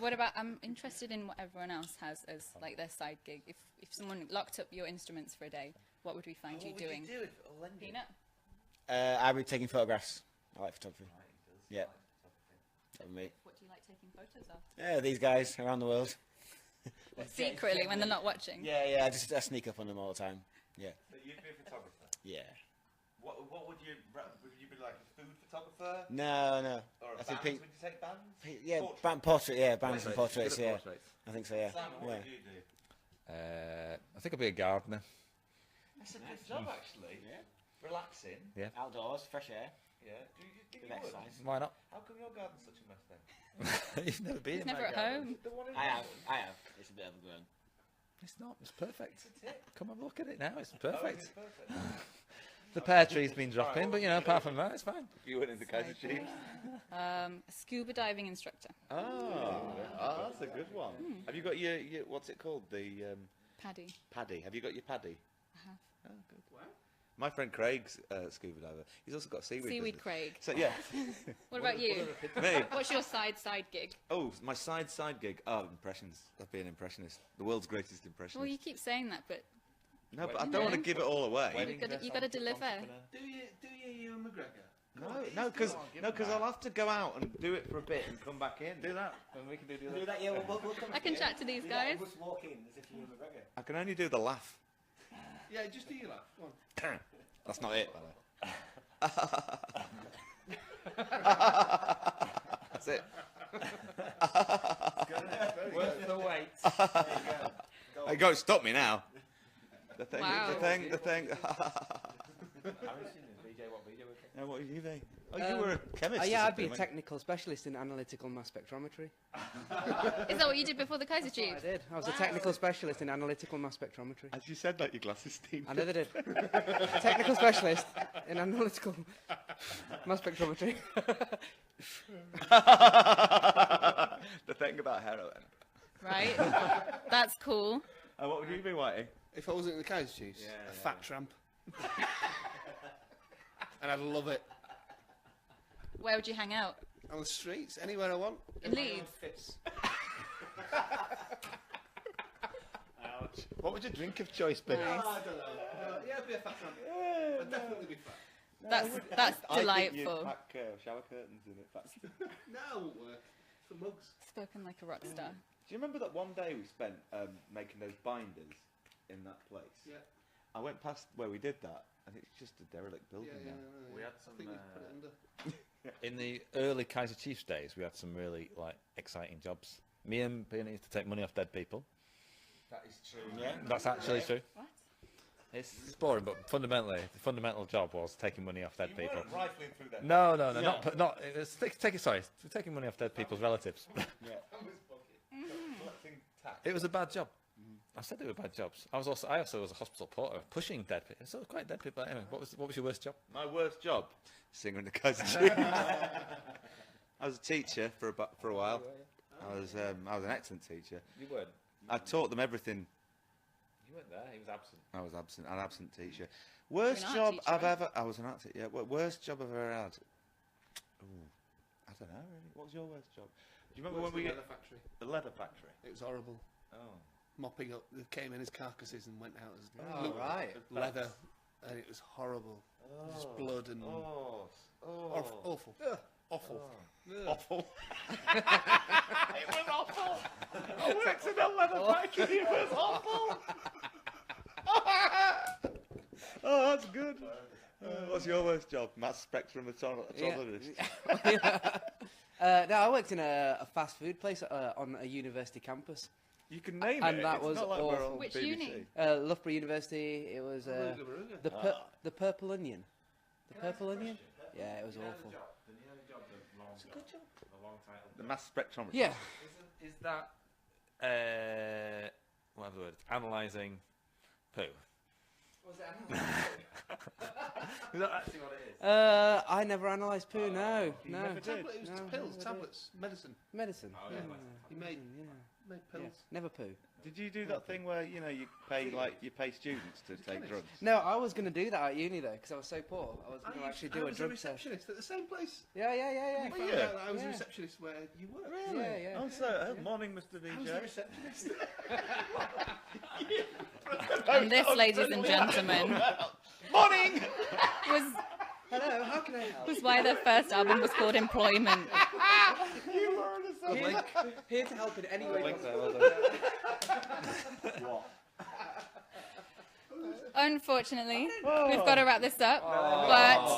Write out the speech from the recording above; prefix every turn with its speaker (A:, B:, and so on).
A: what about, I'm interested in what everyone else has as like their side gig. If someone locked up your instruments for a day, what would we find you doing?
B: What would you do if
A: Peanut?
C: I'd be taking photographs. I like photography. Yeah. That would me.
A: What do you like taking photos of?
C: Yeah, these guys around the world.
A: What, secretly when they're not watching?
C: Yeah, I sneak up on them all the time. Yeah.
B: So you'd be a photographer?
C: Yeah.
B: What would you be like, a food photographer?
C: No.
B: Or a
C: I think
B: bands? Would you take bands?
C: Yeah, bands and portraits, yeah. I think so, yeah.
B: Sam, what would you do?
D: I think I'd be a gardener.
B: That's a good job, actually.
C: Yeah.
B: Relaxing.
D: Yeah.
C: Outdoors, fresh air.
B: Yeah. Do you think
C: Good
B: you would?
C: exercise.
D: Why not?
B: How come your garden's such a mess then?
D: You've never been
A: He's
D: in
A: never
D: my
A: at
D: garden.
A: home.
B: The one in
C: I have. It's a bit overgrown.
D: It's not. It's perfect.
B: It's a tip.
D: Come have a look at it now. It's
B: Oh,
D: perfect.
B: it's perfect.
D: The pear tree's been dropping, but you know, apart from that, it's fine.
B: You went into Kaiser Chiefs.
A: A scuba diving instructor.
B: Oh, that's a good one. Have you got your what's it called? The
A: Paddy.
B: paddy. Have you got your paddy?
A: I have.
B: Oh, good. My friend Craig's scuba diver. He's also got a seaweed.
A: Seaweed
B: business.
A: Craig.
B: So yeah.
A: What about you?
B: Me.
A: What's your side gig?
B: Oh, my side gig. Oh, impressions. I'd be an impressionist. The world's greatest impressionist.
A: Well, you keep saying that, but
B: No, but I don't want to give it all away.
A: you got to deliver.
E: Do you Ewan McGregor?
B: No, because I'll have to go out and do it for a bit and come back in. Do that, and we can do the other.
C: Do that, yeah, we'll come
A: I can chat to these guys.
C: We'll just walk in as if you were McGregor.
B: I can only do the laugh.
E: Yeah, just do your laugh. Go on.
B: That's not it. That's it.
D: Worth the wait.
B: Hey, go stop me now. The thing.
A: Wow.
B: The thing.
D: No,
B: what would you be? Oh, you were a chemist. or
F: Yeah, I'd be a
B: something,
F: technical specialist in analytical mass spectrometry.
A: Is that what you did before the Kaiser
F: I
A: Chiefs?
F: did. I was a technical specialist in analytical mass spectrometry.
B: As you said that, your glasses steamed.
F: I know they did. Technical specialist in analytical mass spectrometry.
B: The thing about heroin.
A: Right. That's cool.
B: What would you be, Whitey?
E: If I wasn't in the Kaiser Chiefs, a fat tramp. And I'd love it.
A: Where would you hang out?
E: On the streets, anywhere I want.
A: In Leeds?
B: Ouch. What would your drink of choice be?
E: I don't know. Yeah, I'd be a fat tramp. I'd definitely be fat.
A: That's
B: I think
A: delightful.
B: you'd pack shower curtains in it.
E: No, it won't work. For mugs.
A: Spoken like a rock star.
B: Do you remember that one day we spent making those binders in that place?
E: Yeah.
B: I went past where we did that, and it's just a derelict building
E: Yeah,
B: now.
D: We had
E: I
D: some.
E: think we put it under.
D: In the early Kaiser Chiefs days, we had some really exciting jobs. Me and Peanut used to take money off dead people.
B: That is true.
C: Yeah.
D: That's actually true.
A: What?
D: It's boring, but fundamentally, the fundamental job was taking money off dead people.
B: weren't rifling through that.
D: No, not. It's taking money off dead people's relatives.
B: Collecting tax.
D: It was a bad job. I said they were bad jobs. I also was a hospital porter, pushing dead people. So quite dead people. Anyway, what was your worst job?
B: My worst job? Singer in the Kaiser Chiefs. I was a teacher for a while. I was an excellent teacher.
D: You weren't.
B: I taught them everything.
D: You weren't there. He was absent.
B: I was absent, an absent teacher. Worst
A: You're an art
B: job
A: teacher,
B: I've
A: right?
B: ever. I was an art teacher. Yeah. Worst job I've ever had. Ooh, I don't know really. What was your worst job? Do you remember when we
E: leather factory.
B: the leather factory?
E: It was horrible.
B: Oh.
E: Mopping up, they came in as carcasses and went out as
C: right.
E: leather, and it was horrible. Just blood and awful. Awful.
B: Awful.
D: It was awful.
B: I worked in a leather factory. It was awful. Oh, that's good. What's your worst job? Mass spectrometrologist.
F: No, I worked in a fast food place on a university campus.
B: You can name
F: And
B: it.
F: that
B: It's
F: was
B: not like we're
F: awful.
B: on
A: Which
B: BBC.
A: uni?
F: Loughborough University. It was
E: Ruga.
F: the Purple Onion. The Purple Onion. Yeah, it was awful.
D: It's a good job. The long title.
B: The mass spectrometer.
F: Yeah.
D: Is that whatever the word? Analysing poo.
F: Was it
D: Is that actually what it is?
F: I never analysed poo. No, no.
E: It was
F: No,
E: pills,
F: never did.
E: tablets, medicine.
F: Medicine.
D: Oh, yeah, medicine.
E: He made No
F: Yeah,
E: pills.
F: never poo.
B: Did you do that thing where you pay students to take drugs?
F: No, I was going to do that at uni though, because I was so poor. I was going to actually do a drug test.
E: receptionist at the same place.
F: Yeah.
E: You found
B: you?
E: out that I was a
F: Yeah.
E: receptionist where you worked.
F: Yeah, yeah.
B: Oh, so morning, Mr.
E: I was a
B: VJ.
E: receptionist.
A: And this, ladies and gentlemen,
B: Morning.
A: was
F: Hello, how can I help?
A: was why their first album was called Employment.
F: Here to help in any way possible.
A: Unfortunately, we've got to wrap this up. But